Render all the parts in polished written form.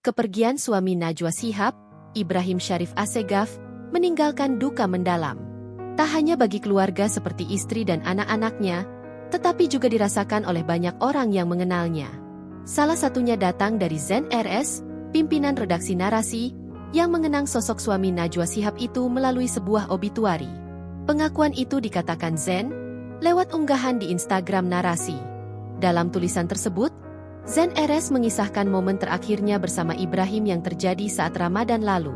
Kepergian suami Najwa Shihab, Ibrahim Syarif Assegaf, meninggalkan duka mendalam. Tak hanya bagi keluarga seperti istri dan anak-anaknya, tetapi juga dirasakan oleh banyak orang yang mengenalnya. Salah satunya datang dari Zen RS, pimpinan redaksi Narasi, yang mengenang sosok suami Najwa Shihab itu melalui sebuah obituari. Pengakuan itu dikatakan Zen lewat unggahan di Instagram Narasi. Dalam tulisan tersebut, Zen RS mengisahkan momen terakhirnya bersama Ibrahim yang terjadi saat Ramadan lalu.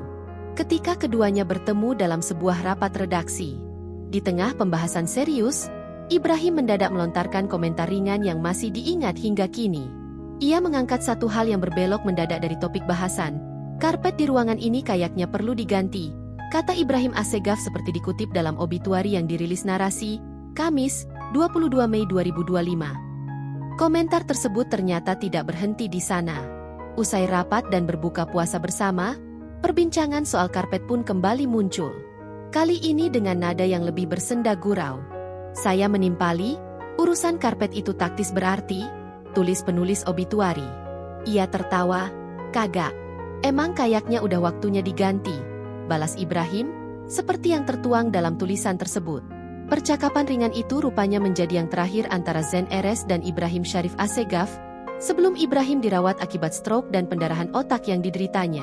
Ketika keduanya bertemu dalam sebuah rapat redaksi. Di tengah pembahasan serius, Ibrahim mendadak melontarkan komentar ringan yang masih diingat hingga kini. Ia mengangkat satu hal yang berbelok mendadak dari topik bahasan. Karpet di ruangan ini kayaknya perlu diganti, kata Ibrahim Assegaf seperti dikutip dalam obituari yang dirilis Narasi, Kamis, 22 Mei 2025. Komentar tersebut ternyata tidak berhenti di sana. Usai rapat dan berbuka puasa bersama, perbincangan soal karpet pun kembali muncul. Kali ini dengan nada yang lebih bersenda gurau. Saya menimpali, urusan karpet itu taktis berarti, tulis penulis obituari. Ia tertawa, kagak. Emang kayaknya udah waktunya diganti, balas Ibrahim, seperti yang tertuang dalam tulisan tersebut. Percakapan ringan itu rupanya menjadi yang terakhir antara Zen RS dan Ibrahim Syarif Assegaf, sebelum Ibrahim dirawat akibat stroke dan pendarahan otak yang dideritanya.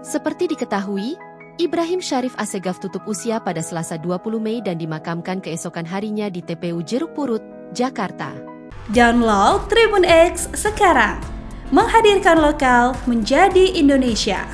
Seperti diketahui, Ibrahim Syarif Assegaf tutup usia pada Selasa 20 Mei dan dimakamkan keesokan harinya di TPU Jeruk Purut, Jakarta. Download Tribun X sekarang, menghadirkan lokal menjadi Indonesia.